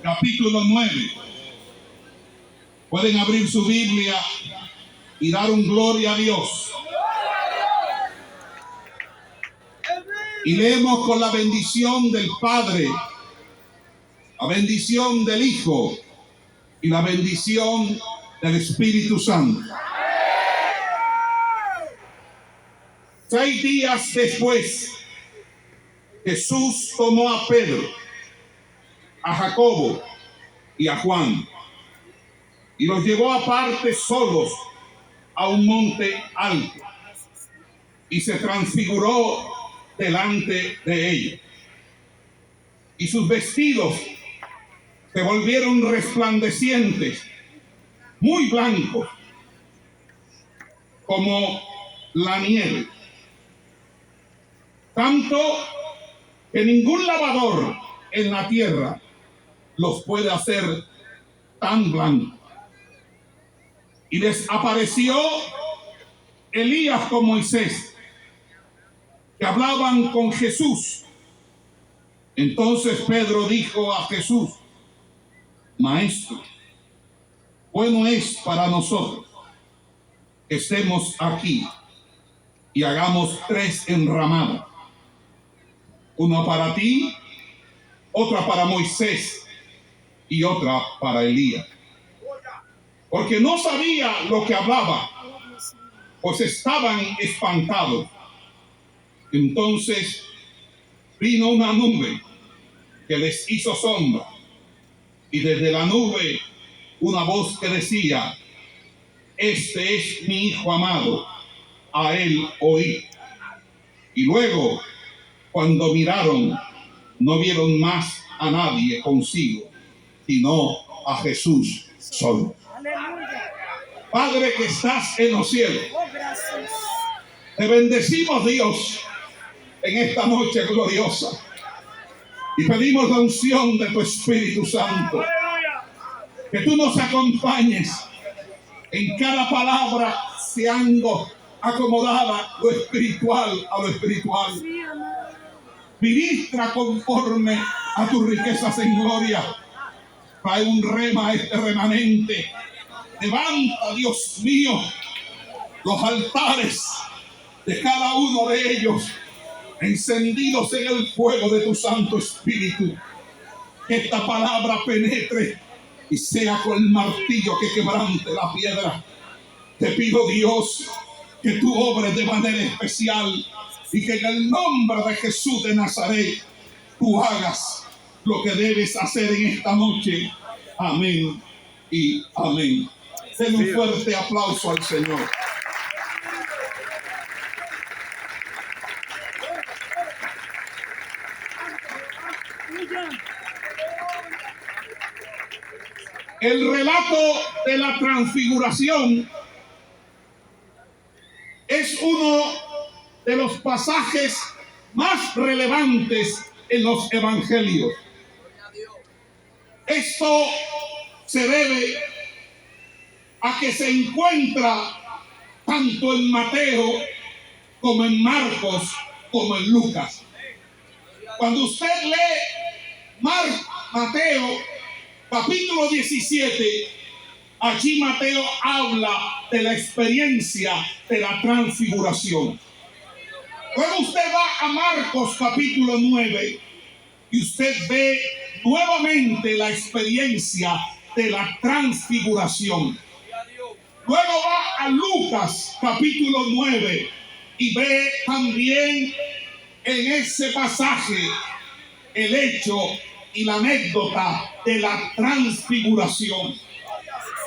capítulo 9. Pueden abrir su Biblia y dar un gloria a Dios. Y leemos con la bendición del Padre, la bendición del Hijo y la bendición del Espíritu Santo. 6 días después, Jesús tomó a Pedro, a Jacobo y a Juan y los llevó aparte solos a un monte alto y se transfiguró delante de ellos. Y sus vestidos se volvieron resplandecientes, muy blancos, como la nieve. Tanto que ningún lavador en la tierra los puede hacer tan blancos. Y les apareció Elías con Moisés, que hablaban con Jesús. Entonces Pedro dijo a Jesús: Maestro, bueno es para nosotros que estemos aquí y hagamos 3 enramadas, una para ti, otra para Moisés y otra para Elías. Porque no sabía lo que hablaba, pues estaban espantados. Entonces vino una nube que les hizo sombra, y desde la nube una voz que decía: Este es mi Hijo amado, a él oí. Y luego, cuando miraron, no vieron más a nadie consigo, sino a Jesús solo. Padre que estás en los cielos, te bendecimos, Dios, en esta noche gloriosa, y pedimos la unción de tu Espíritu Santo, que tú nos acompañes en cada palabra, seando acomodada lo espiritual a lo espiritual. Ministra conforme a tus riquezas en gloria. Trae un rema a este remanente. Levanta, Dios mío, los altares de cada uno de ellos, encendidos en el fuego de tu Santo Espíritu. Que esta palabra penetre y sea con el martillo que quebrante la piedra. Te pido, Dios, que tú obres de manera especial y que en el nombre de Jesús de Nazaret tú hagas lo que debes hacer en esta noche. Amén y amén. Den un fuerte aplauso al Señor. El relato de la transfiguración es uno de los pasajes más relevantes en los evangelios. Esto se debe a que se encuentra tanto en Mateo como en Marcos como en Lucas. Cuando usted lee Mateo capítulo 17, allí Mateo habla de la experiencia de la transfiguración. Luego usted va a Marcos capítulo 9 y usted ve nuevamente la experiencia de la transfiguración. Luego va a Lucas capítulo 9 y ve también en ese pasaje el hecho y la anécdota de la transfiguración.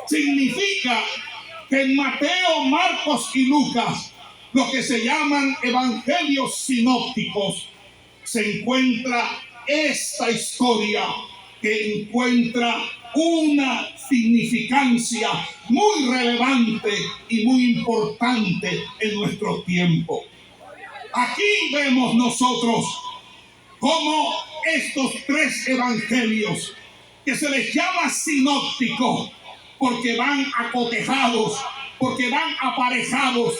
Significa que en Mateo, Marcos y Lucas, lo que se llaman evangelios sinópticos, se encuentra esta historia que encuentra una significancia muy relevante y muy importante en nuestro tiempo. Aquí vemos nosotros cómo estos 3 evangelios, que se les llama sinópticos, porque van acotejados, porque van aparejados,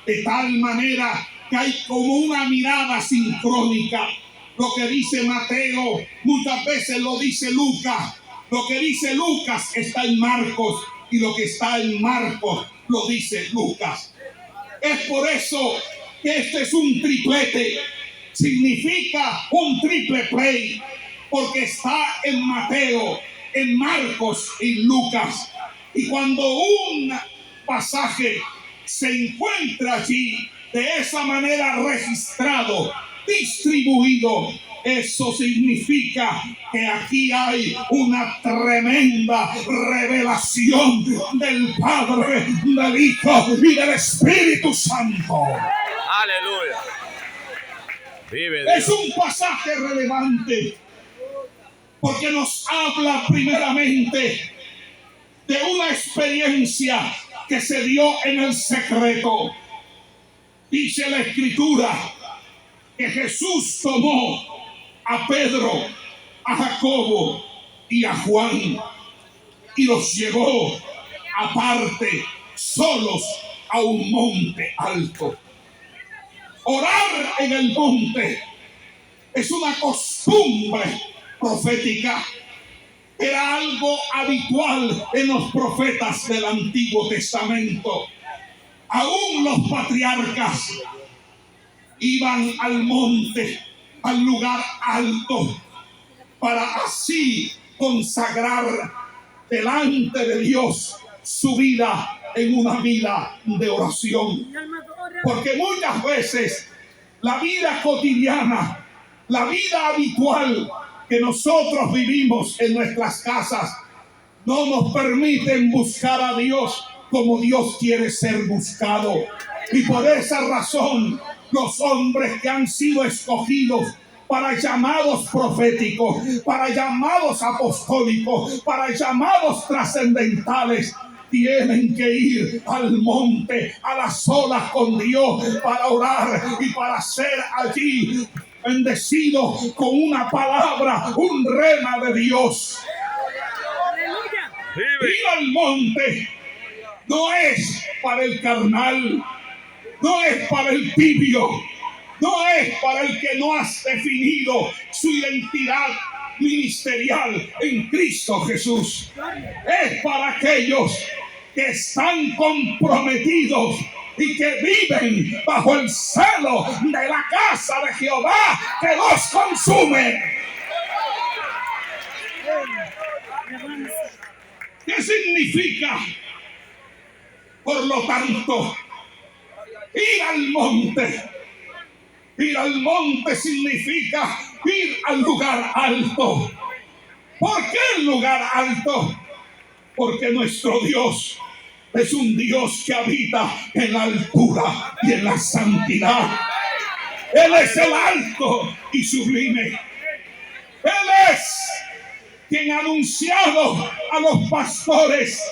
de tal manera que hay como una mirada sincrónica. Lo que dice Mateo muchas veces lo dice Lucas, Lo que dice Lucas está en Marcos y lo que está en Marcos lo dice Lucas. Es por eso que este es un triplete. Significa un triple play porque está en Mateo, en Marcos y Lucas. Y cuando un pasaje se encuentra allí de esa manera registrado, distribuido, eso significa que aquí hay una tremenda revelación del Padre, del Hijo y del Espíritu Santo. Aleluya. Vive Es un pasaje relevante porque nos habla primeramente de una experiencia que se dio en el secreto. Dice la Escritura que Jesús tomó a Pedro, a Jacobo y a Juan y los llevó aparte, solos, a un monte alto. Orar en el monte es una costumbre profética. Era algo habitual en los profetas del Antiguo Testamento. Aún los patriarcas iban al monte, al lugar alto, para así consagrar delante de Dios su vida en una vida de oración. Porque muchas veces la vida cotidiana, la vida habitual que nosotros vivimos en nuestras casas, no nos permiten buscar a Dios como Dios quiere ser buscado. Y por esa razón, los hombres que han sido escogidos para llamados proféticos, para llamados apostólicos, para llamados trascendentales, tienen que ir al monte, a las solas con Dios, para orar y para ser allí bendecido con una palabra, un rema de Dios. Ir al monte no es para el carnal, no es para el tibio, no es para el que no has definido su identidad ministerial en Cristo Jesús. Es para aquellos que están comprometidos y que viven bajo el celo de la casa de Jehová que los consume. ¿Qué significa? Por lo tanto, ir al monte. Ir al monte significa ir al lugar alto. ¿Por qué el lugar alto? Porque nuestro Dios es un Dios que habita en la altura y en la santidad. Él es el alto y sublime. Él es quien ha anunciado a los pastores.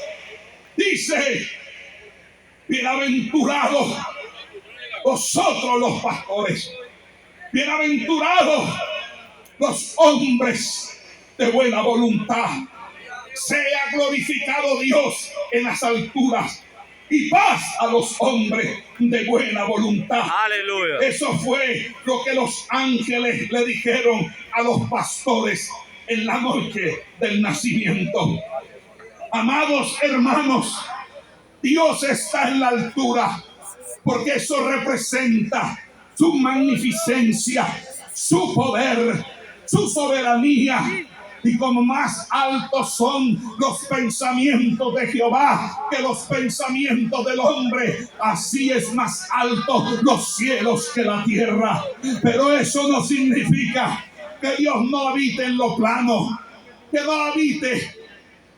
Dice: bienaventurados vosotros los pastores, bienaventurados los hombres de buena voluntad. Sea glorificado Dios en las alturas y paz a los hombres de buena voluntad. Aleluya. Eso fue lo que los ángeles le dijeron a los pastores en la noche del nacimiento. Amados hermanos, Dios está en la altura porque eso representa su magnificencia, su poder, su soberanía. Y como más altos son los pensamientos de Jehová que los pensamientos del hombre, así es más alto los cielos que la tierra. Pero eso no significa que Dios no habite en lo plano, que no habite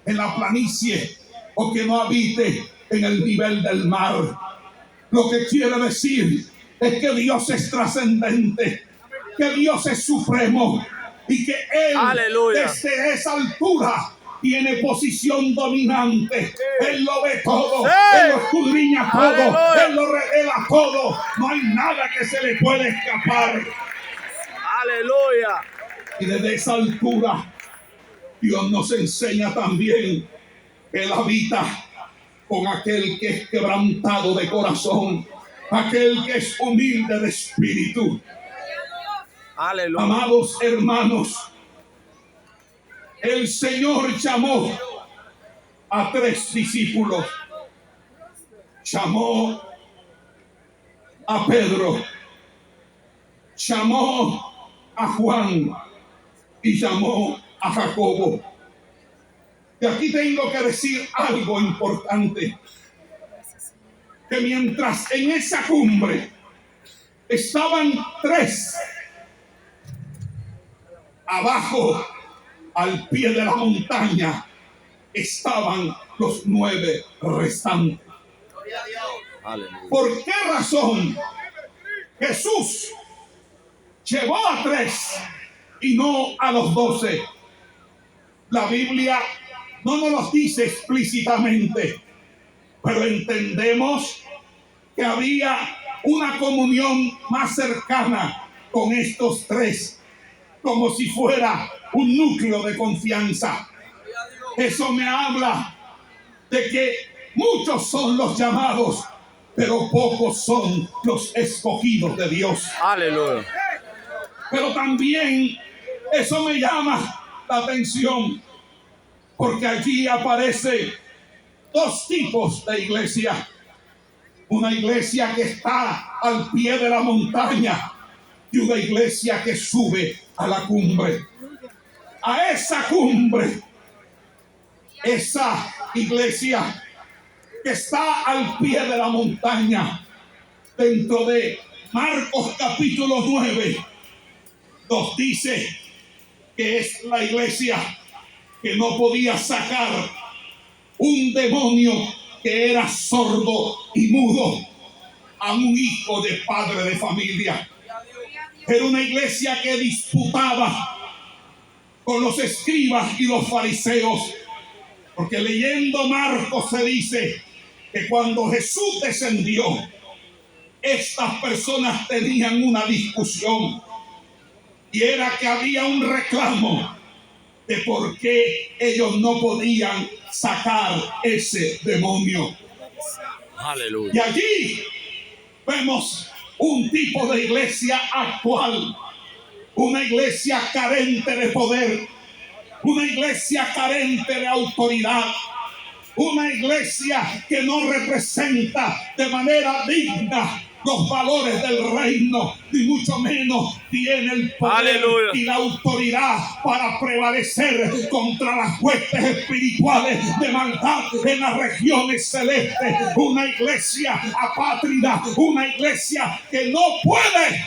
en la planicie o que no habite en el nivel del mar. Lo que quiere decir es que Dios es trascendente, que Dios es supremo y que Él, aleluya, desde esa altura tiene posición dominante. Él lo ve todo, ¡sí! Él lo escudriña todo, ¡Aleluya! Él lo revela todo. No hay nada que se le pueda escapar. Aleluya. Y desde esa altura Dios nos enseña también que Él habita con aquel que es quebrantado de corazón, aquel que es humilde de espíritu. Aleluya. Amados hermanos, el Señor llamó a 3 discípulos. Llamó a Pedro, llamó a Juan y llamó a Jacobo. Y aquí tengo que decir algo importante, que mientras en esa cumbre estaban 3, abajo, al pie de la montaña, estaban los 9 restantes. Aleluya. ¿Por qué razón Jesús llevó a 3 y no a los 12? La Biblia no nos lo dice explícitamente, pero entendemos que había una comunión más cercana con estos 3, como si fuera un núcleo de confianza. Eso me habla de que muchos son los llamados, pero pocos son los escogidos de Dios. Aleluya. Pero también eso me llama la atención, porque allí aparecen 2 tipos de iglesia. Una iglesia que está al pie de la montaña y una iglesia que sube a la cumbre. A esa cumbre, esa iglesia que está al pie de la montaña, dentro de Marcos capítulo 9, nos dice que es la iglesia que no podía sacar un demonio que era sordo y mudo a un hijo de padre de familia. Era una iglesia que disputaba con los escribas y los fariseos, porque leyendo Marcos se dice que cuando Jesús descendió, estas personas tenían una discusión, y era que había un reclamo de por qué ellos no podían sacar ese demonio. Aleluya. Y allí vemos un tipo de iglesia actual, una iglesia carente de poder, una iglesia carente de autoridad, una iglesia que no representa de manera digna los valores del reino, ni mucho menos tiene el poder, aleluya, y la autoridad para prevalecer contra las huestes espirituales de maldad en las regiones celestes. Una iglesia apátrida, una iglesia que no puede.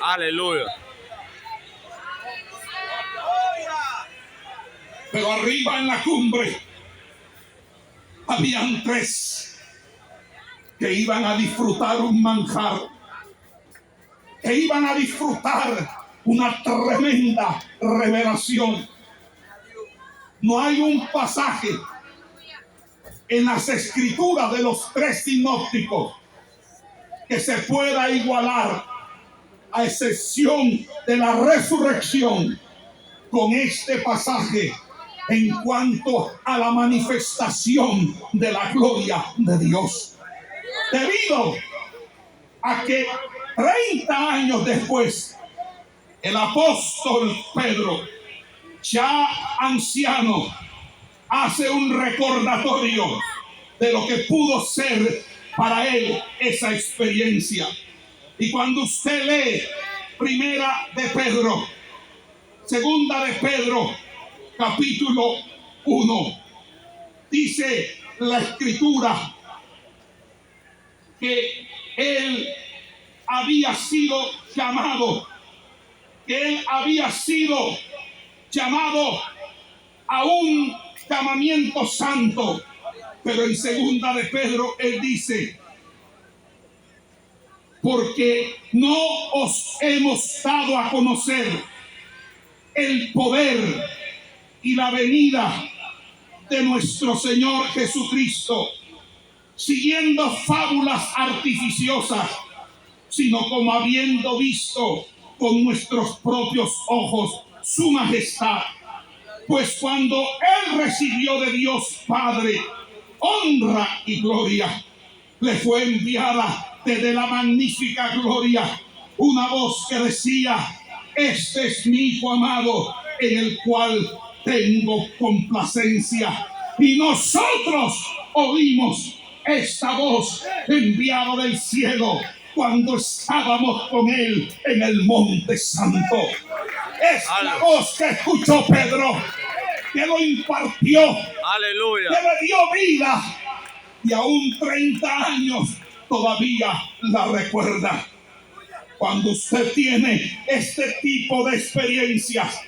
Aleluya. Pero arriba en la cumbre habían 3 que iban a disfrutar un manjar, que iban a disfrutar una tremenda revelación. No hay un pasaje en las escrituras de los 3 sinópticos que se pueda igualar, a excepción de la resurrección, con este pasaje en cuanto a la manifestación de la gloria de Dios. Debido a que 30 años después, el apóstol Pedro, ya anciano, hace un recordatorio de lo que pudo ser para él esa experiencia. Y cuando usted lee Primera de Pedro, Segunda de Pedro, capítulo 1, dice la escritura que él había sido llamado, a un llamamiento santo. Pero en Segunda de Pedro él dice: porque no os hemos dado a conocer el poder y la venida de nuestro Señor Jesucristo, siguiendo fábulas artificiosas, sino como habiendo visto con nuestros propios ojos su majestad. Pues cuando él recibió de Dios Padre honra y gloria, le fue enviada desde la magnífica gloria una voz que decía: este es mi hijo amado, en el cual tengo complacencia. Y nosotros oímos esta voz enviada del cielo cuando estábamos con él en el monte santo. Es la voz que escuchó Pedro, que lo impartió, Aleluya. que le dio vida, y aún 30 años todavía la recuerda. Cuando usted tiene este tipo de experiencias,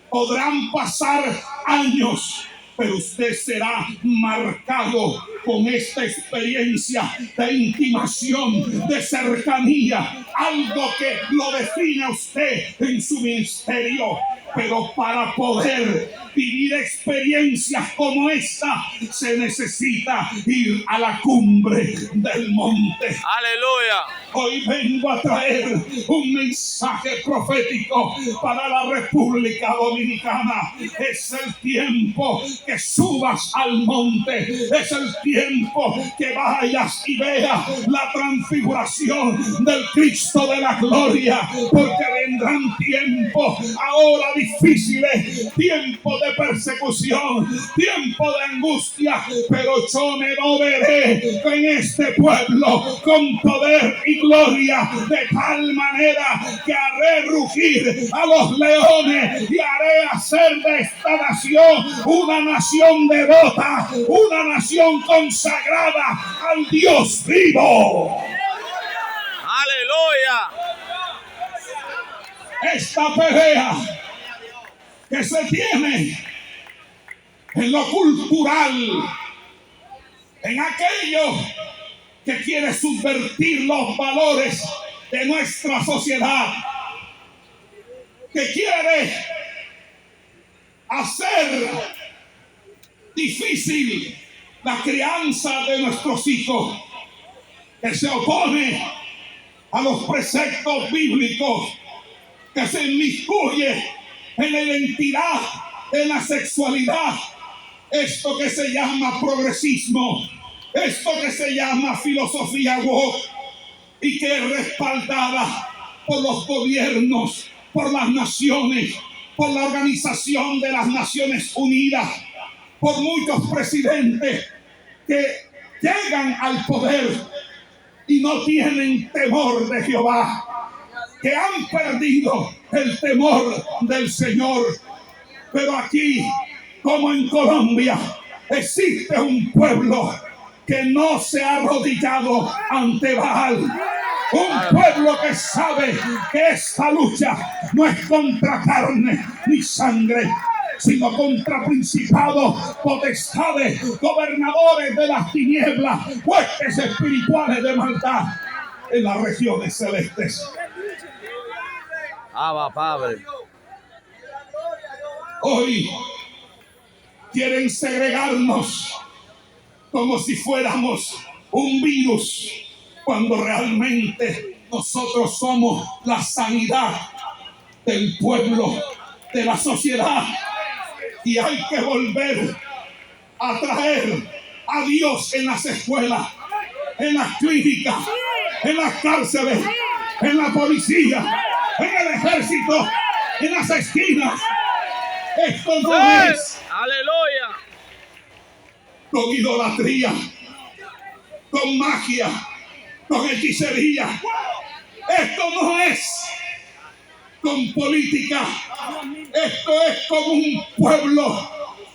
podrán pasar años, pero usted será marcado con esta experiencia de intimación, de cercanía, algo que lo define a usted en su ministerio. Pero para poder vivir experiencias como esta, se necesita ir a la cumbre del monte. Aleluya. Hoy vengo a traer un mensaje profético para la República Dominicana. Es el tiempo que subas al monte. Es el tiempo que vayas y veas la transfiguración del Cristo de la gloria. Porque vendrán tiempos ahora difíciles, tiempo de persecución, tiempo de angustia. Pero yo me moveré en este pueblo con poder y gloria, de tal manera que haré rugir a los leones y haré hacer de esta nación una nación devota, una nación consagrada al Dios vivo. Aleluya. Esta pelea que se tiene en lo cultural, en aquello que quiere subvertir los valores de nuestra sociedad, que quiere hacer difícil la crianza de nuestros hijos, que se opone a los preceptos bíblicos, que se inmiscuye en la identidad, en la sexualidad, esto que se llama progresismo, esto que se llama filosofía woke, y que es respaldada por los gobiernos, por las naciones, por la Organización de las Naciones Unidas, por muchos presidentes que llegan al poder y no tienen temor de Jehová, que han perdido el temor del Señor. Pero aquí, como en Colombia, existe un pueblo que no se ha arrodillado ante Baal. Un pueblo que sabe que esta lucha no es contra carne ni sangre, sino contra principados, potestades, gobernadores de las tinieblas, huestes espirituales de maldad en las regiones celestes. Abba, Padre. Hoy quieren segregarnos como si fuéramos un virus, cuando realmente nosotros somos la sanidad del pueblo, de la sociedad. Y hay que volver a traer a Dios en las escuelas, en las clínicas, en las cárceles, en la policía, en el ejército, en las esquinas. Esto no es Aleluya. con idolatría, con magia, con hechicería. Esto no es con política. Esto es como un pueblo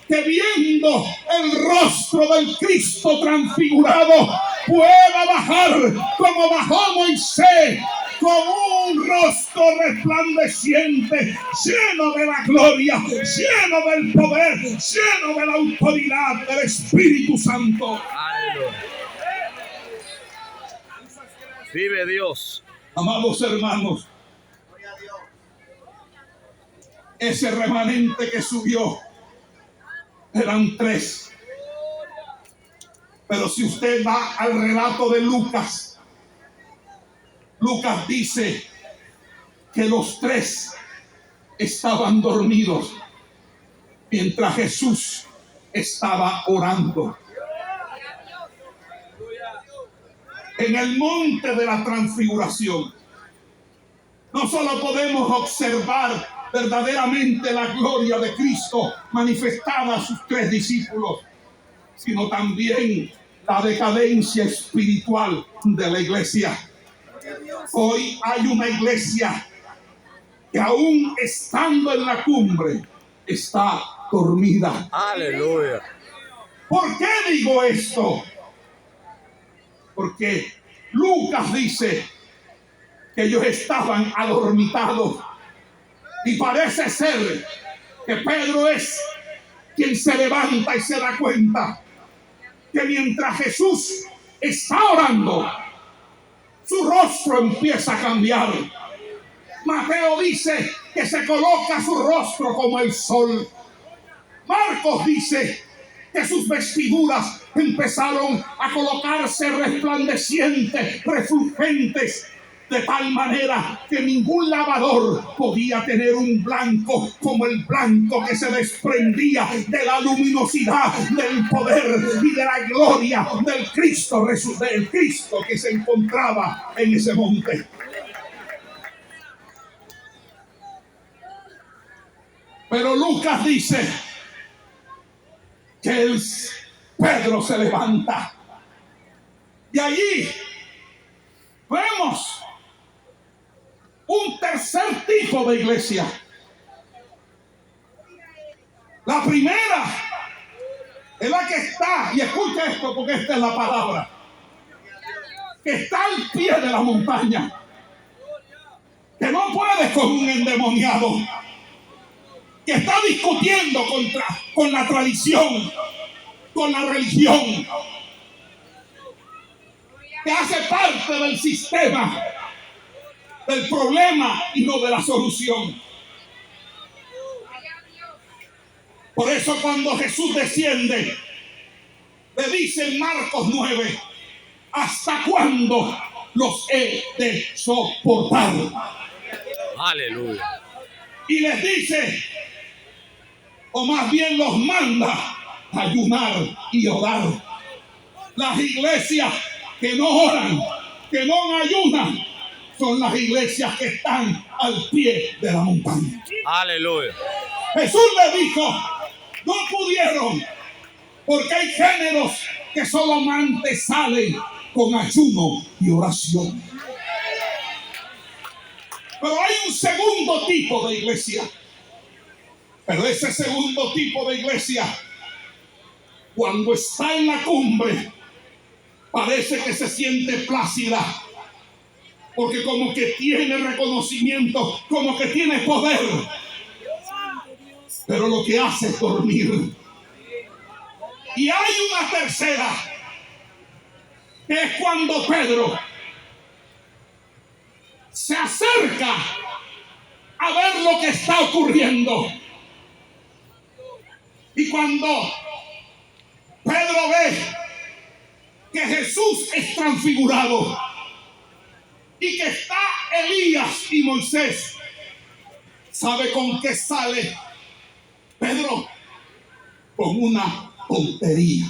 que, viendo el rostro del Cristo transfigurado, pueda bajar como bajó Moisés, con un rostro resplandeciente, lleno de la gloria, lleno del poder, lleno de la autoridad del Espíritu Santo. Aleluya. Vive Dios. Amados hermanos, ese remanente que subió eran 3. Pero si usted va al relato de Lucas, Lucas dice que los 3 estaban dormidos mientras Jesús estaba orando. En el monte de la transfiguración, no solo podemos observar verdaderamente la gloria de Cristo manifestada a sus 3 discípulos, sino también la decadencia espiritual de la iglesia. Hoy hay una iglesia que aún estando en la cumbre está dormida. Aleluya. ¿Por qué digo esto? Porque Lucas dice que ellos estaban adormitados y parece ser que Pedro es quien se levanta y se da cuenta que mientras Jesús está orando, su rostro empieza a cambiar. Mateo dice que se coloca su rostro como el sol. Marcos dice que sus vestiduras empezaron a colocarse resplandecientes, refulgentes, de tal manera que ningún lavador podía tener un blanco como el blanco que se desprendía de la luminosidad, del poder y de la gloria del Cristo que se encontraba en ese monte. Pero Lucas dice que Pedro se levanta y allí vemos un tercer tipo de iglesia. La primera es la que está, y escucha esto porque esta es la palabra, que está al pie de la montaña, que no puede con un endemoniado, que está discutiendo con la tradición, con la religión, que hace parte del sistema, del problema y no de la solución. Por eso cuando Jesús desciende, le dice en Marcos 9, ¿hasta cuándo los he de soportar? Aleluya. Y les dice, o más bien los manda a ayunar y orar. Las iglesias que no oran, que no ayunan, son las iglesias que están al pie de la montaña. Aleluya. Jesús le dijo, no pudieron, porque hay géneros que solamente salen con ayuno y oración. Pero hay un segundo tipo de iglesia. Pero ese segundo tipo de iglesia, cuando está en la cumbre, parece que se siente plácida, porque como que tiene reconocimiento, como que tiene poder, pero lo que hace es dormir. Y hay una tercera, que es cuando Pedro se acerca a ver lo que está ocurriendo. Y cuando Pedro ve que Jesús es transfigurado y que está Elías y Moisés, ¿sabe con qué sale Pedro? Con una tontería.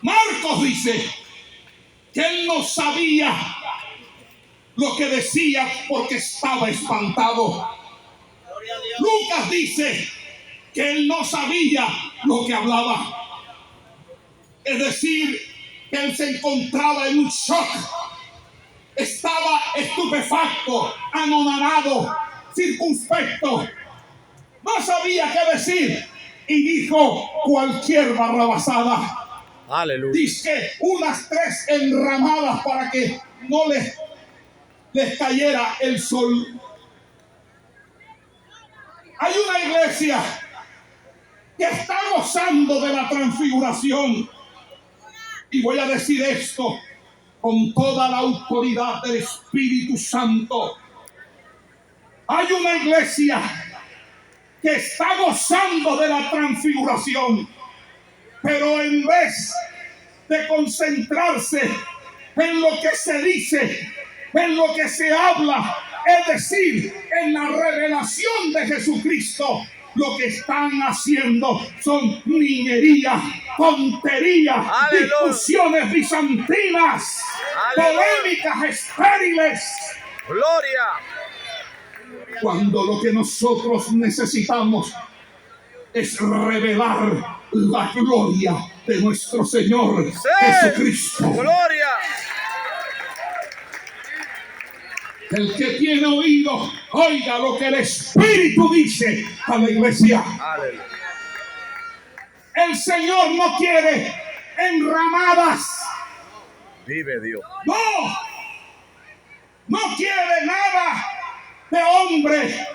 Marcos dice que él no sabía lo que decía porque estaba espantado. Lucas dice que él no sabía lo que hablaba. Es decir, que él se encontraba en un shock. Estaba estupefacto, anonadado, circunspecto. No sabía qué decir y dijo cualquier barrabasada. Aleluya. Dice unas 3 enramadas para que no les cayera el sol. Hay una iglesia que está gozando de la transfiguración. Y voy a decir esto con toda la autoridad del Espíritu Santo. Hay una iglesia que está gozando de la transfiguración, pero en vez de concentrarse en lo que se dice, en lo que se habla, es decir, en la revelación de Jesucristo, lo que están haciendo son niñerías, tonterías, discusiones bizantinas, polémicas estériles. Gloria. Cuando lo que nosotros necesitamos es revelar la gloria de nuestro Señor Jesucristo. Gloria. El que tiene oído, oiga lo que el Espíritu dice a la iglesia. Aleluya. El Señor no quiere enramadas. Vive Dios. No quiere nada de hombre.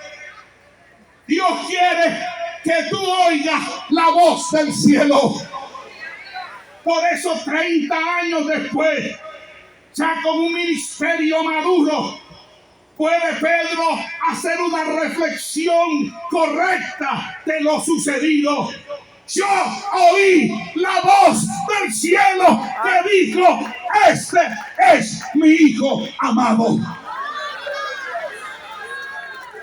Dios quiere que tú oigas la voz del cielo. Por eso 30 años después, ya con un ministerio maduro, puede Pedro hacer una reflexión correcta de lo sucedido. Yo oí la voz del cielo que dijo: este es mi Hijo amado.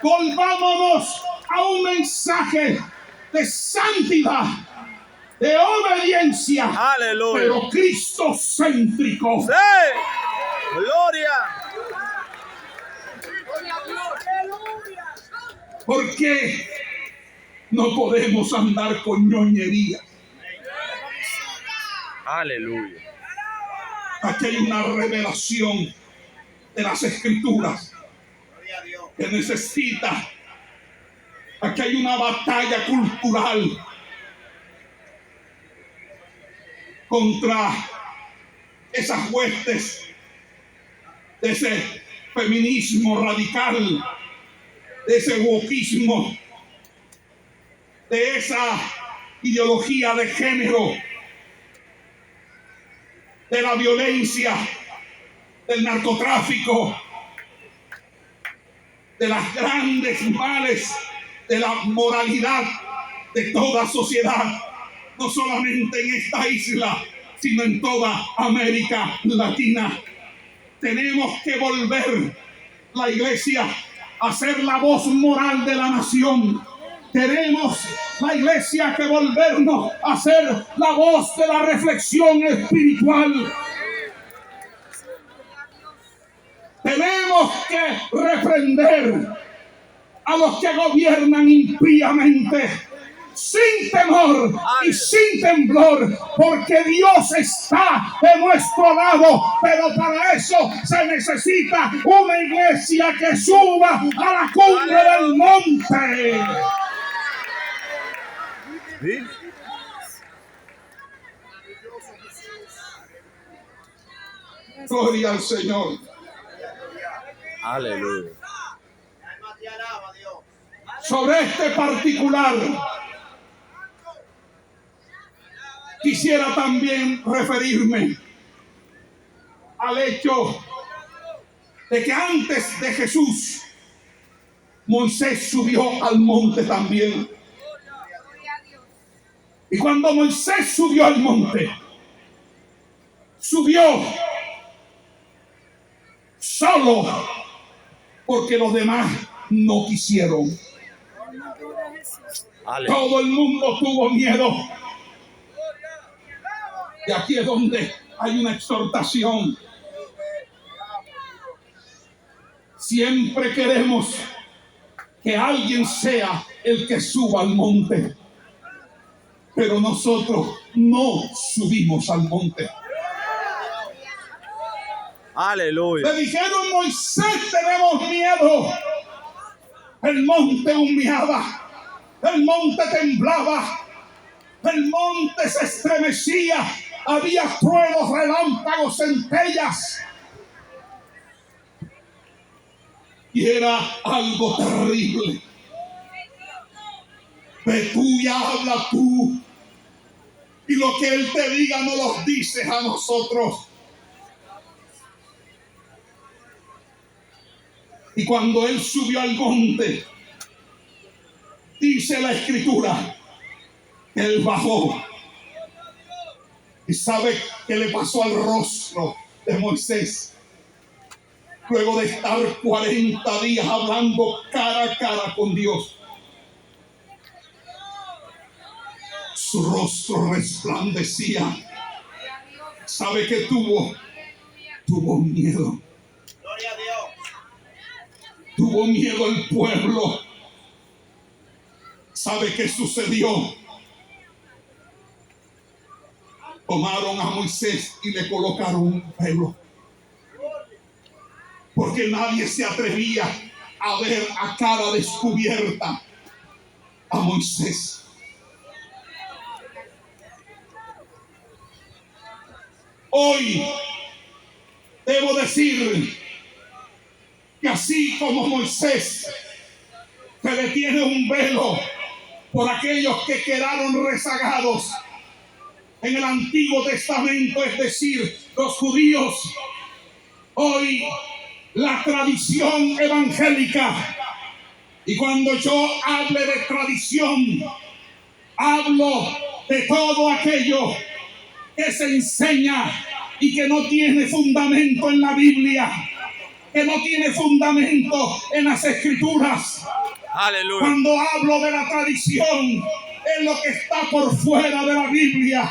Volvámonos a un mensaje de santidad, de obediencia, Aleluya. pero cristocéntrico. Sí. Gloria. ¿Por qué no podemos andar con ñoñería? Aleluya. Aquí hay una revelación de las Escrituras que necesita. Aquí hay una batalla cultural contra esas huestes de ese feminismo radical, de ese wokismo, de esa ideología de género, de la violencia, del narcotráfico, de las grandes males, de la moralidad de toda sociedad, no solamente en esta isla, sino en toda América Latina. Tenemos que volver la iglesia a ser la voz moral de la nación. Tenemos la iglesia que volvernos a ser la voz de la reflexión espiritual. Tenemos que reprender a los que gobiernan impíamente, sin temor y sin temblor, porque Dios está de nuestro lado. Pero para eso se necesita una iglesia que suba a la cumbre del monte. ¿Sí? Gloria al Señor. Aleluya. Sobre este particular, quisiera también referirme al hecho de que antes de Jesús, Moisés subió al monte también. Y cuando Moisés subió al monte, subió solo porque los demás no quisieron. Aleluya. Todo el mundo tuvo miedo. Y aquí es donde hay una exhortación. Siempre queremos que alguien sea el que suba al monte, pero nosotros no subimos al monte. Aleluya. Le dijeron: Moisés, tenemos miedo. El monte humeaba, el monte temblaba, el monte se estremecía, había truenos, relámpagos, centellas. Y era algo terrible. Ve tú y habla tú. Y lo que Él te diga no lo dices a nosotros. Y cuando Él subió al monte, dice la Escritura, Él bajó. ¿Y sabe qué le pasó al rostro de Moisés? Luego de estar 40 días hablando cara a cara con Dios, su rostro resplandecía. ¿Sabe qué tuvo? Tuvo miedo. Tuvo miedo el pueblo. ¿Sabe qué sucedió? Tomaron a Moisés y le colocaron un velo, porque nadie se atrevía a ver a cara descubierta a Moisés. Hoy debo decir que así como Moisés se le tiene un velo por aquellos que quedaron rezagados en el Antiguo Testamento, es decir, los judíos, hoy la tradición evangélica, y cuando yo hable de tradición, hablo de todo aquello que se enseña y que no tiene fundamento en la Biblia, que no tiene fundamento en las Escrituras. Aleluya. Cuando hablo de la tradición, es lo que está por fuera de la Biblia.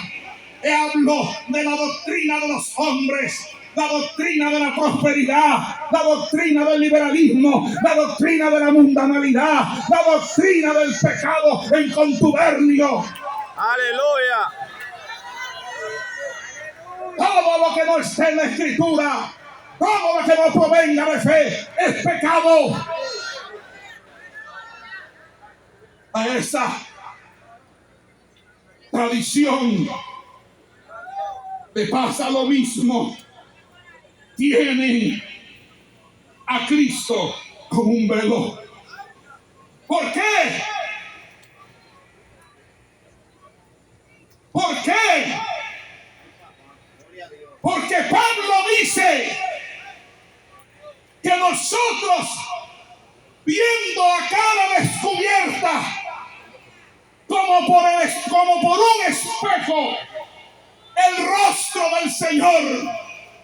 Hablo de la doctrina de los hombres, la doctrina de la prosperidad, la doctrina del liberalismo, la doctrina de la mundanalidad, la doctrina del pecado en contubernio. Aleluya. Todo lo que no esté en la Escritura, todo lo que no provenga de fe, es pecado. A esa tradición le pasa lo mismo. Tienen a Cristo como un velo. ¿Por qué? ¿Por qué? Porque Pablo dice que nosotros, viendo a cara descubierta, como por un espejo, el rostro del Señor,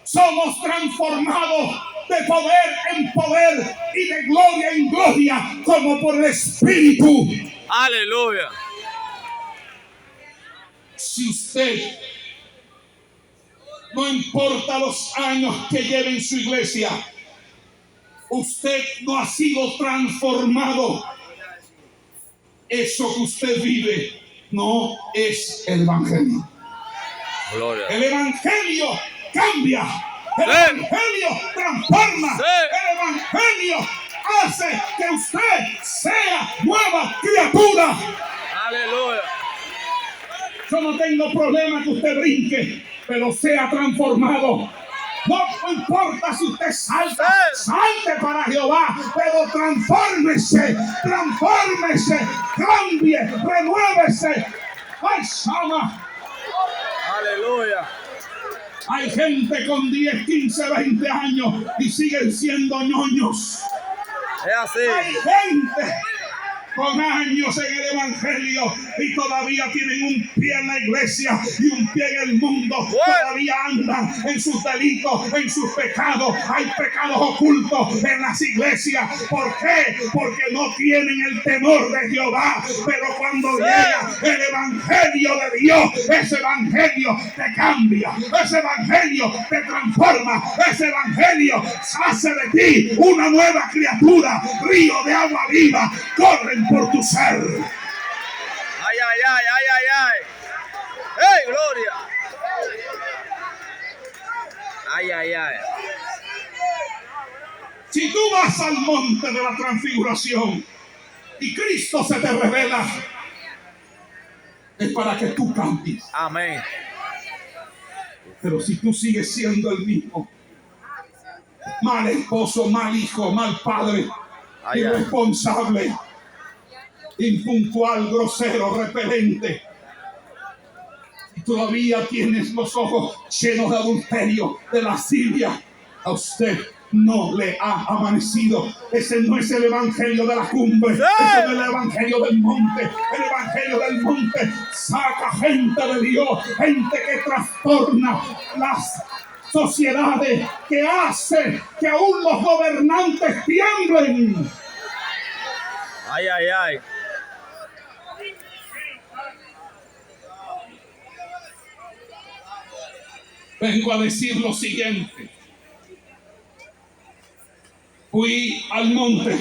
somos transformados de poder en poder y de gloria en gloria, como por el Espíritu. Aleluya. Si usted, no importa los años que lleve en su iglesia, usted no ha sido transformado, eso que usted vive no es el Evangelio. Gloria. El Evangelio cambia. El Sí. Evangelio transforma. Sí. El Evangelio hace que usted sea nueva criatura. Aleluya. Yo no tengo problema que usted brinque, pero sea transformado. No importa si usted salta, salte para Jehová, pero transfórmese, cambie, renuévese. ¡Ay, Sama! Aleluya. Hay gente con 10, 15, 20 años y siguen siendo ñoños. Es así. Hay gente con años en el Evangelio y todavía tienen un pie en la iglesia y un pie en el mundo. Todavía andan en sus delitos, en sus pecados. Hay pecados ocultos en las iglesias. ¿Por qué? Porque no tienen el temor de Jehová. Pero cuando llega el Evangelio de Dios, ese Evangelio te cambia, ese Evangelio te transforma, ese Evangelio hace de ti una nueva criatura. Río de agua viva corren por tu ser. Ay, ay, ay, ay, ay, ay. ¡Hey, gloria! Ay, ay, ay. Si tú vas al monte de la transfiguración y Cristo se te revela, es para que tú cambies. Amén. Pero si tú sigues siendo el mismo, mal esposo, mal hijo, mal padre, Ay, ay. irresponsable, impuntual, grosero, repelente, y todavía tienes los ojos llenos de adulterio, de lascivia, a usted no le ha amanecido. Ese no es el evangelio de la cumbre, ese no es el evangelio del monte. El evangelio del monte saca gente de Dios, gente que trastorna las sociedades, que hace que aún los gobernantes tiemblen. Ay, ay, ay. Vengo a decir lo siguiente. Fui al monte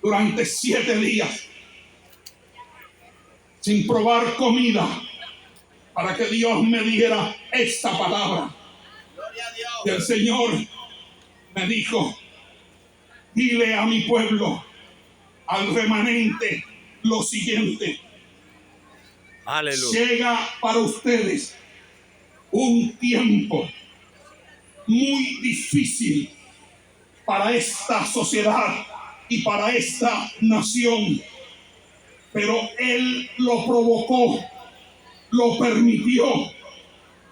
durante 7 días sin probar comida para que Dios me diera esta palabra. Y el Señor me dijo: dile a mi pueblo, al remanente, lo siguiente. Aleluya. Llega para ustedes un tiempo muy difícil para esta sociedad y para esta nación, pero Él lo provocó, lo permitió,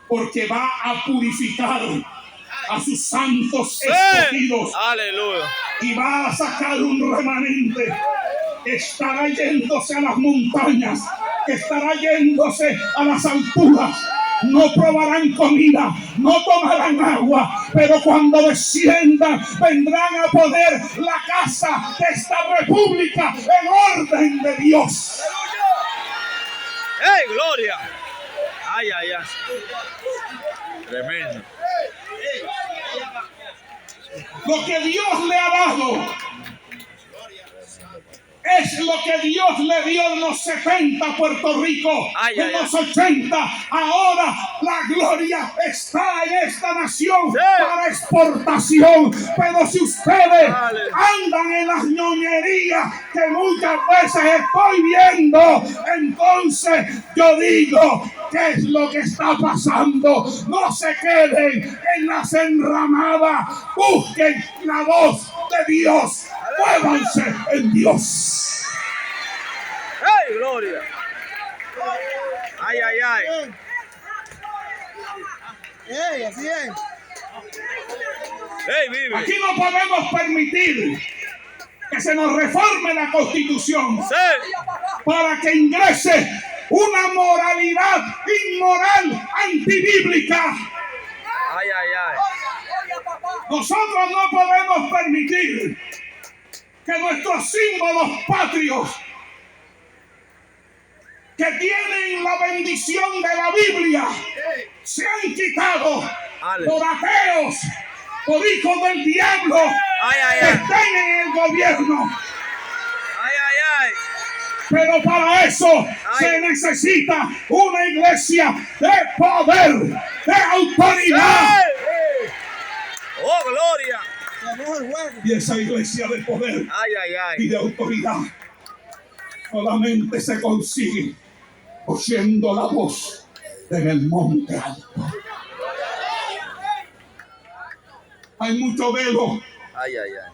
porque va a purificar a sus santos escogidos. Aleluya. Y va a sacar un remanente que estará yéndose a las montañas, que estará yéndose a las alturas. No probarán comida, no tomarán agua, pero cuando desciendan vendrán a poner la casa de esta república en orden de Dios. ¡Hey, gloria! ¡Ay, ay, ay! Tremendo. Lo que Dios le ha dado es lo que Dios le dio en los 70 a Puerto Rico, en los 80. Ahora la gloria está en esta nación para exportación. Pero si ustedes andan en las ñoñerías que muchas veces estoy viendo, entonces yo digo: ¿qué es lo que está pasando? No se queden en las enramadas, busquen la voz de Dios, muévanse en Dios. ¡Hey, gloria! ¡Ay, ay, ay! ¡Ey, así es! ¡Hey, vive! Aquí no podemos permitir que se nos reforme la Constitución para que ingrese una moralidad inmoral, antibíblica. ¡Ay, ay, ay! Nosotros no podemos permitir que nuestros símbolos patrios, que tienen la bendición de la Biblia, sean quitados por ateos, por hijos del diablo, que estén en el gobierno. ¡Ay, ay, ay! Pero para eso se necesita una iglesia de poder, de autoridad. ¡Oh, gloria! Y esa iglesia de poder ¡Ay, ay, y ay! de autoridad solamente se consigue oyendo la voz en el monte alto. Hay mucho velo. ¡Ay, ay, ay!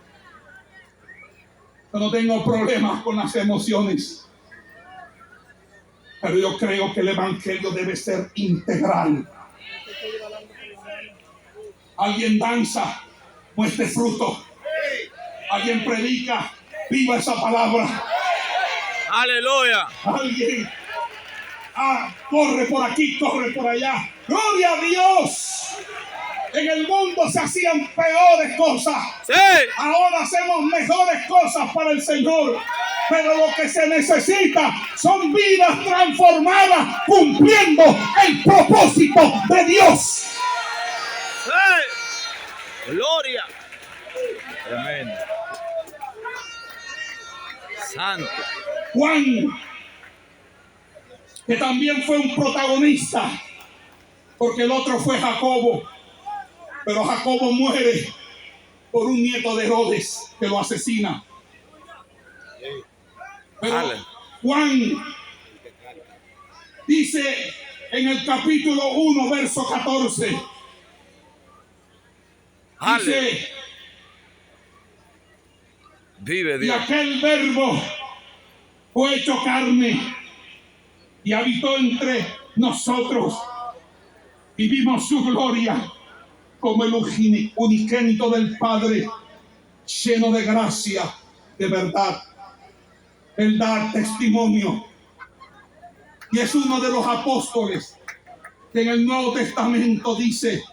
Yo no tengo problemas con las emociones, pero yo creo que el evangelio debe ser integral. Alguien danza, muestre fruto. Alguien predica, viva esa palabra. ¡Aleluya! Alguien corre por aquí, corre por allá. ¡Gloria a Dios! En el mundo se hacían peores cosas. ¡Sí! Ahora hacemos mejores cosas para el Señor. Pero lo que se necesita son vidas transformadas, cumpliendo el propósito de Dios. ¡Sí! ¡Gloria! Tremendo. Santo. Juan, que también fue un protagonista, porque el otro fue Jacobo, pero Jacobo muere por un nieto de Herodes que lo asesina. Pero Juan dice en el capítulo 1, verso 14, dice: Vive y Dios. aquel verbo fue hecho carne y habitó entre nosotros, y vimos su gloria como el unigénito del Padre, lleno de gracia, de verdad. Él da testimonio y es uno de los apóstoles que en el Nuevo Testamento dice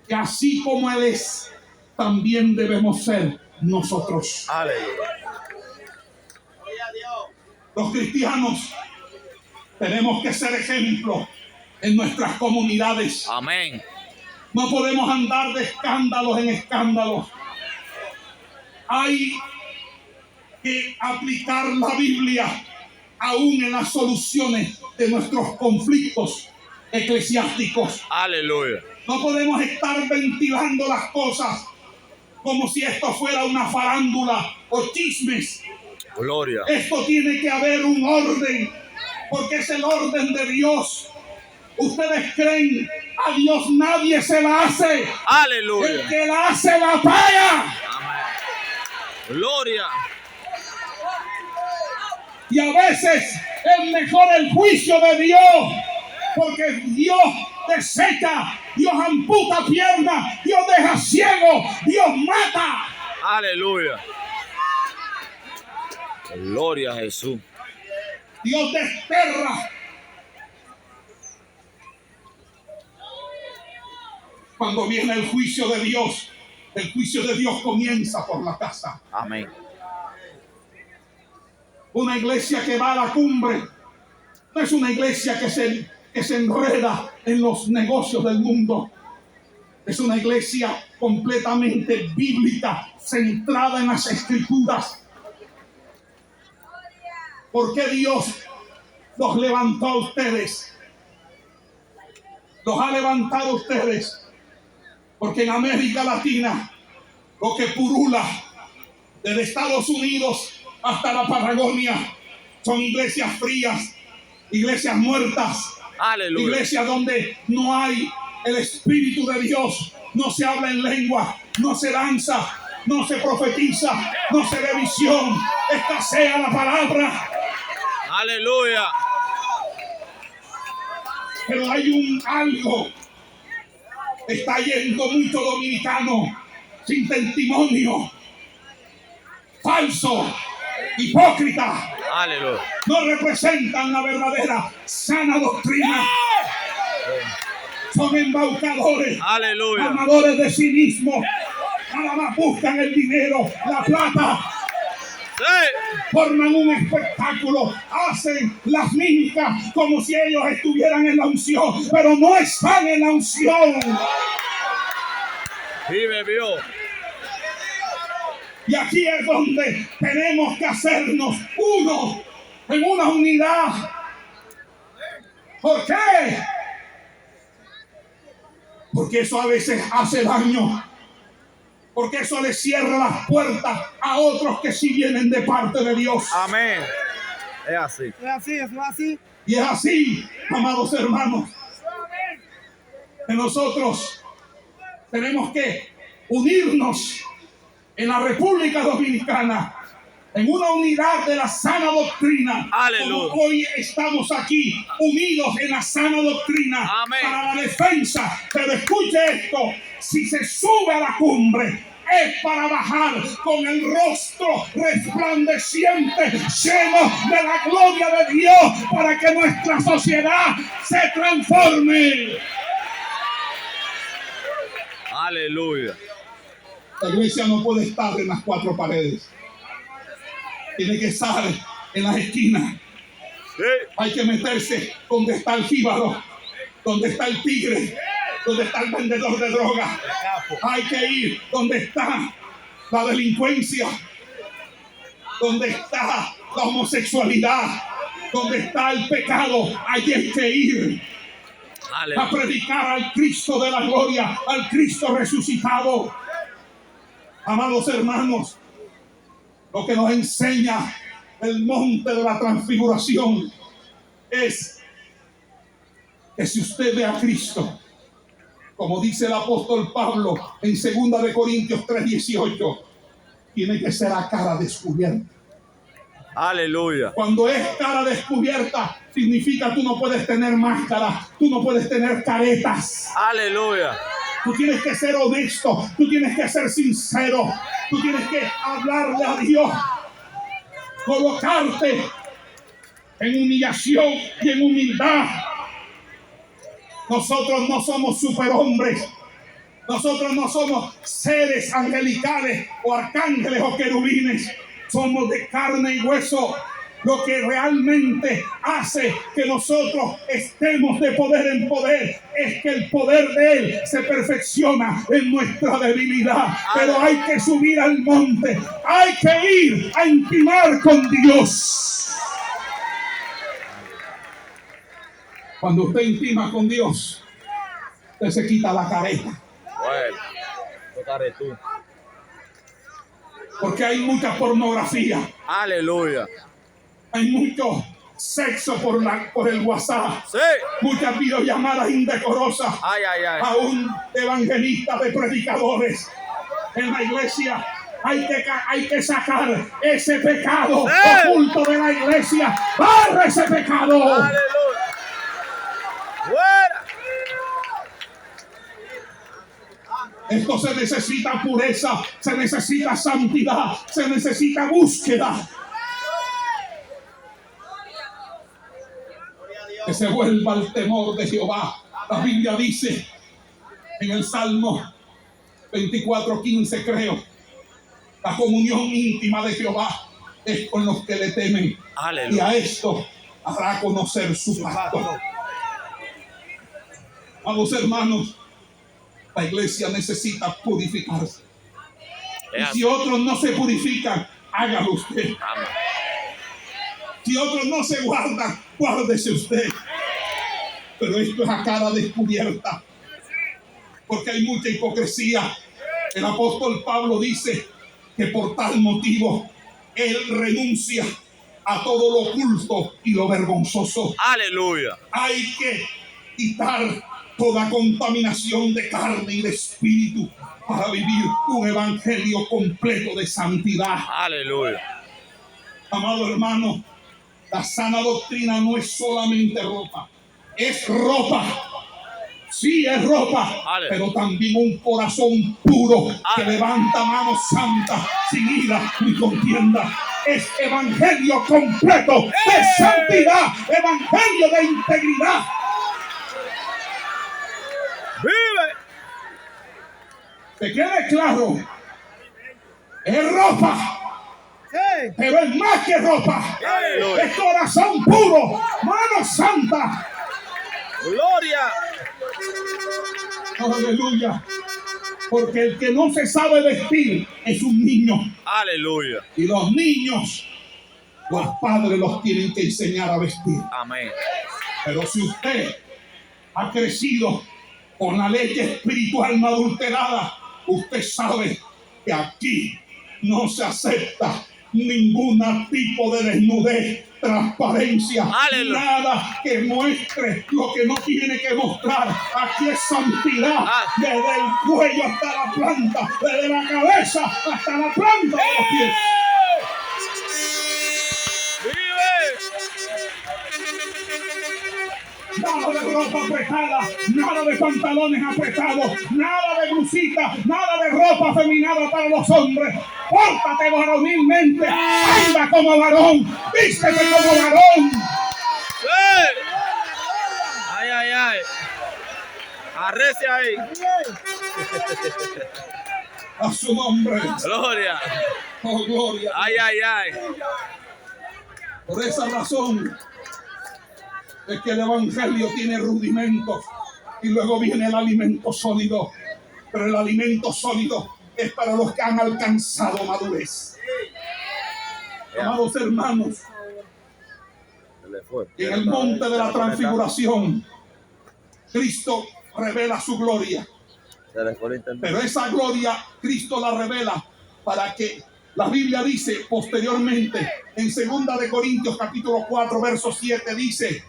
que así como Él es, también debemos ser nosotros. Aleluya. Los cristianos tenemos que ser ejemplo en nuestras comunidades. Amén. No podemos andar de escándalos en escándalos. Hay que aplicar la Biblia aún en las soluciones de nuestros conflictos eclesiásticos. Aleluya. No podemos estar ventilando las cosas como si esto fuera una farándula o chismes. Gloria. Esto tiene que haber un orden, porque es el orden de Dios. Ustedes creen, a Dios nadie se la hace. Aleluya. El que la hace la paga. Amén. Gloria. Y a veces es mejor el juicio de Dios, porque Dios desecha, Dios amputa piernas, Dios deja ciego, Dios mata. Aleluya. Gloria a Jesús. Dios desterra. Cuando viene el juicio de Dios comienza por la casa. Amén. Una iglesia que va a la cumbre no es una iglesia que se enreda en los negocios del mundo. Es una iglesia completamente bíblica, centrada en las Escrituras. ¿Por qué Dios los levantó a ustedes? Los ha levantado a ustedes porque en América Latina lo que purula desde Estados Unidos hasta la Patagonia son iglesias frías, iglesias muertas, Aleluya. iglesias donde no hay el Espíritu de Dios, no se habla en lengua, no se danza, no se profetiza, no se ve visión, escasea la palabra. Aleluya. Pero hay algo. Está yendo mucho dominicano sin testimonio, falso, hipócrita. Aleluya. No representan la verdadera sana doctrina. Son embaucadores, Aleluya. amadores de sí mismos. Nada más buscan el dinero, la plata. Sí. Forman un espectáculo, hacen las mímicas como si ellos estuvieran en la unción, pero no están en la unción. Y bebió. Y aquí es donde tenemos que hacernos uno, en una unidad. ¿Por qué? Porque eso a veces hace daño. Porque eso le cierra las puertas a otros que sí vienen de parte de Dios. Amén. Es así. Es así, es así. Y es así, amados hermanos, que nosotros tenemos que unirnos en la República Dominicana en una unidad de la sana doctrina. Aleluya. Como hoy estamos aquí unidos en la sana doctrina. Amén. Para la defensa. Pero escuche esto, si se sube a la cumbre es para bajar con el rostro resplandeciente, lleno de la gloria de Dios, para que nuestra sociedad se transforme. Aleluya. La iglesia no puede estar en las cuatro paredes. Tiene que estar en las esquinas. Sí. Hay que meterse donde está el jíbaro, donde está el tigre, donde está el vendedor de droga. Hay que ir donde está la delincuencia, donde está la homosexualidad, donde está el pecado. Allí hay que ir a Aleluya. predicar al Cristo de la gloria, al Cristo resucitado. Amados hermanos, lo que nos enseña el monte de la transfiguración es que si usted ve a Cristo, como dice el apóstol Pablo en 2 de Corintios 3:18, tiene que ser a cara descubierta. Aleluya. Cuando es cara descubierta, significa tú no puedes tener máscara, tú no puedes tener caretas. Aleluya. Tú tienes que ser honesto, tú tienes que ser sincero, tú tienes que hablarle a Dios, colocarte en humillación y en humildad. Nosotros no somos superhombres, nosotros no somos seres angelicales o arcángeles o querubines, somos de carne y hueso, Lo que realmente hace que nosotros estemos de poder en poder es que el poder de Él se perfecciona en nuestra debilidad. Pero hay que subir al monte, hay que ir a intimar con Dios. Cuando usted intima con Dios, usted se quita la careta. Bueno, tocaré tú. Porque hay mucha pornografía. Aleluya. Hay mucho sexo por el WhatsApp. Sí. Muchas videollamadas indecorosas. Ay, ay, ay. Aún de evangelistas, de predicadores. En la iglesia hay que sacar ese pecado oculto de la iglesia. ¡Barra ese pecado! Aleluya. Fuera. Esto se necesita pureza, se necesita santidad, se necesita búsqueda. Que se vuelva el temor de Jehová. La Biblia dice en el Salmo 24:15, creo, la comunión íntima de Jehová es con los que le temen. Aleluya. Y a esto hará conocer su pacto. Amados hermanos, la iglesia necesita purificarse. Y si otros no se purifican, hágalo usted. Amén. Si otros no se guardan, guárdese usted. Pero esto es a cara descubierta, porque hay mucha hipocresía. El apóstol Pablo dice que por tal motivo él renuncia a todo lo oculto y lo vergonzoso. Aleluya. Hay que quitar toda contaminación de carne y de espíritu para vivir un evangelio completo de santidad. Aleluya. Amado hermano, la sana doctrina no es solamente ropa, es ropa. Sí, es ropa, pero también un corazón puro que levanta manos santas sin ira ni contienda. Es evangelio completo de santidad, evangelio de integridad. ¡Vive! Que quede claro, es ropa, pero es más que ropa. Aleluya. Es corazón puro, mano santa. Gloria. Aleluya. Porque el que no se sabe vestir es un niño. Aleluya. Y los niños, los padres los tienen que enseñar a vestir. Amén. Pero si usted ha crecido con la leche espiritual no adulterada, usted sabe que aquí no se acepta ningún tipo de desnudez, transparencia, Aleluya. nada que muestre lo que no tiene que mostrar. Aquí es santidad, desde el cuello hasta la planta, desde la cabeza hasta la planta de los pies. Nada de ropa apretada, nada de pantalones apretados, nada de blusita, nada de ropa afeminada para los hombres. Pórtate varonilmente, anda como varón, vístete como varón. Ay, ay, ay. Arrece ahí. A su nombre. Gloria. Oh, gloria. Ay, ay, ay. Por esa razón es que el evangelio tiene rudimentos y luego viene el alimento sólido. Pero el alimento sólido es para los que han alcanzado madurez. Amados hermanos, en el monte de la transfiguración, Cristo revela su gloria. Pero esa gloria Cristo la revela para que la Biblia dice posteriormente en 2 de Corintios capítulo 4 verso 7 dice: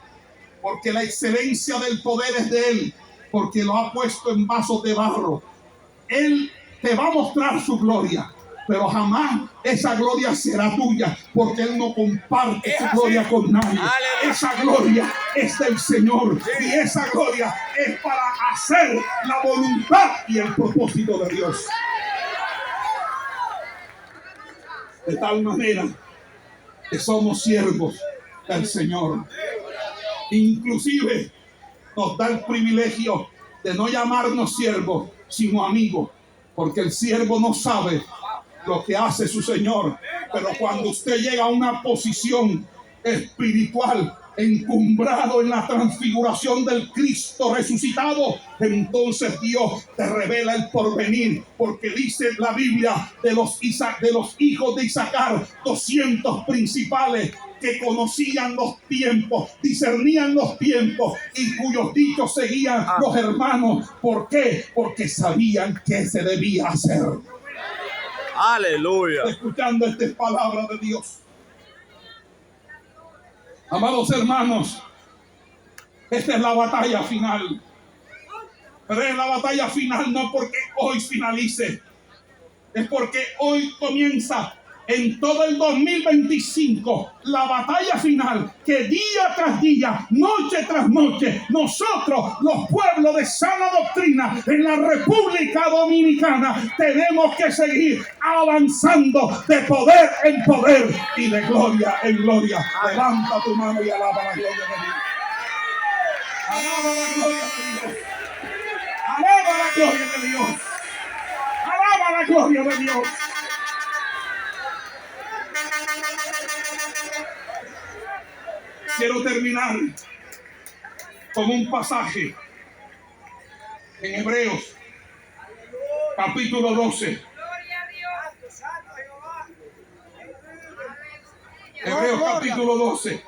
porque la excelencia del poder es de Él, porque lo ha puesto en vasos de barro. Él te va a mostrar su gloria, pero jamás esa gloria será tuya, porque Él no comparte su gloria con nadie. Aleluya. Esa gloria es del Señor, y esa gloria es para hacer la voluntad y el propósito de Dios. De tal manera que somos siervos del Señor. Inclusive nos da el privilegio de no llamarnos siervos, sino amigos, porque el siervo no sabe lo que hace su Señor, pero cuando usted llega a una posición espiritual encumbrado en la transfiguración del Cristo resucitado, entonces Dios te revela el porvenir, porque dice la Biblia de los hijos de Isaacar, 200 principales que conocían los tiempos, discernían los tiempos y cuyos dichos seguían los hermanos. ¿Por qué? Porque sabían qué se debía hacer. Aleluya. Escuchando esta palabra de Dios. Amados hermanos, esta es la batalla final. Pero es la batalla final no porque hoy finalice, es porque hoy comienza en todo el 2025 la batalla final, que día tras día, noche tras noche, nosotros, los pueblos de sana doctrina en la República Dominicana, tenemos que seguir avanzando de poder en poder y de gloria en gloria. Levanta tu mano y alaba la gloria de Dios. Alaba la gloria de Dios. Alaba la gloria de Dios. Alaba la gloria de Dios. Quiero terminar con un pasaje en Hebreos, capítulo 12. Hebreos, capítulo 12.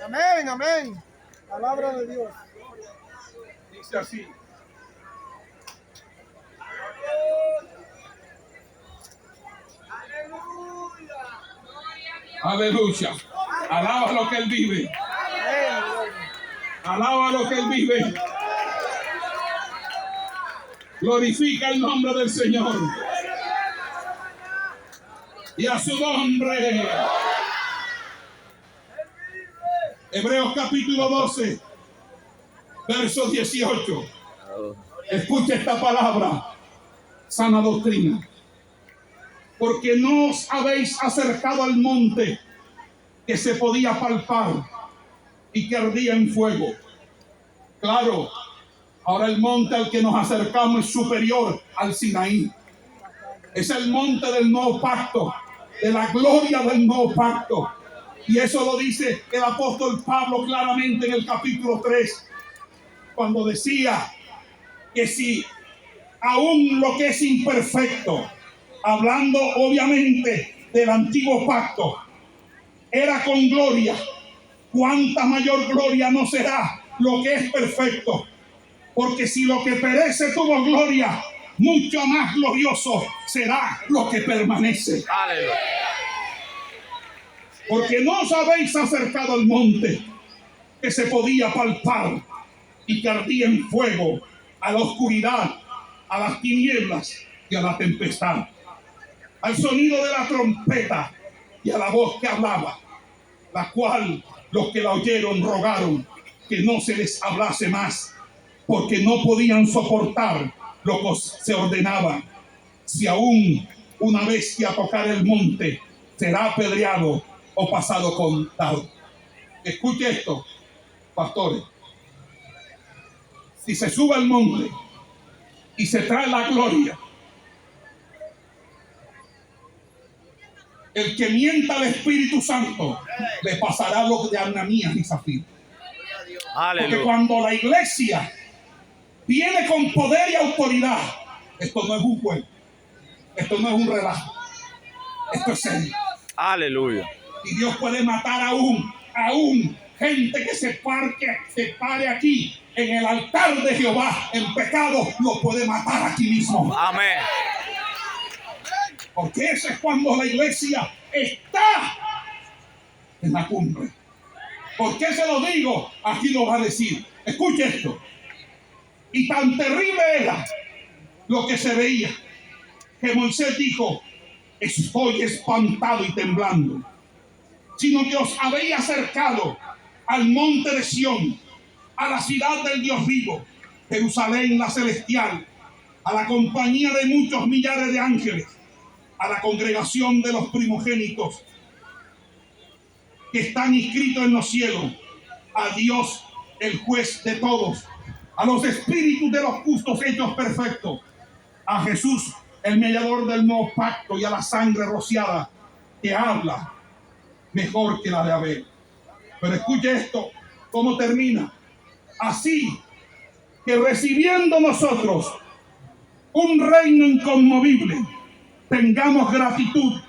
Amén, amén. Palabra de Dios. Dice así. Aleluya. Alaba lo que Él vive. Alaba lo que Él vive. Glorifica el nombre del Señor. Y a su nombre. Hebreos capítulo 12, verso 18. Escucha esta palabra. Sana doctrina. Porque no os habéis acercado al monte que se podía palpar y que ardía en fuego. Claro, ahora el monte al que nos acercamos es superior al Sinaí. Es el monte del nuevo pacto, de la gloria del nuevo pacto. Y eso lo dice el apóstol Pablo claramente en el capítulo 3, cuando decía que si aún lo que es imperfecto, hablando obviamente del antiguo pacto, era con gloria, cuánta mayor gloria no será lo que es perfecto. Porque si lo que perece tuvo gloria, mucho más glorioso será lo que permanece. Aleluya. Porque no os habéis acercado al monte que se podía palpar y que ardía en fuego, a la oscuridad, a las tinieblas y a la tempestad, al sonido de la trompeta y a la voz que hablaba, la cual los que la oyeron rogaron que no se les hablase más, porque no podían soportar lo que se ordenaba. Si aún una bestia tocar el monte, será apedreado o pasado con tal. Escuche esto, pastores. Si se sube al monte y se trae la gloria, el que mienta al Espíritu Santo le pasará lo de Ananías y Zafira. Porque Aleluya. cuando la iglesia viene con poder y autoridad, esto no es un juego, esto no es un relajo, esto es serio. Aleluya. Y Dios puede matar aún gente que se pare aquí en el altar de Jehová en pecado, lo puede matar aquí mismo. Amén. Porque eso es cuando la iglesia está en la cumbre. ¿Por qué se lo digo? Aquí lo va a decir. Escuche esto. Y tan terrible era lo que se veía, que Moisés dijo: estoy espantado y temblando. Sino que os habéis acercado al monte de Sión, a la ciudad del Dios vivo, Jerusalén la celestial, a la compañía de muchos millares de ángeles, a la congregación de los primogénitos que están inscritos en los cielos, a Dios el juez de todos, a los espíritus de los justos hechos perfectos, a Jesús el mediador del nuevo pacto y a la sangre rociada que habla mejor que la de Abel. Pero escuche esto, cómo termina. Así que recibiendo nosotros un reino inconmovible, tengamos gratitud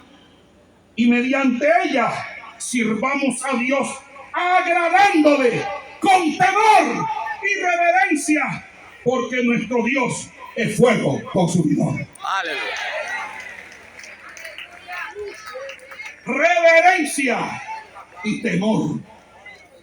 y mediante ella sirvamos a Dios agradándole con temor y reverencia, porque nuestro Dios es fuego consumidor. Aleluya. Reverencia y temor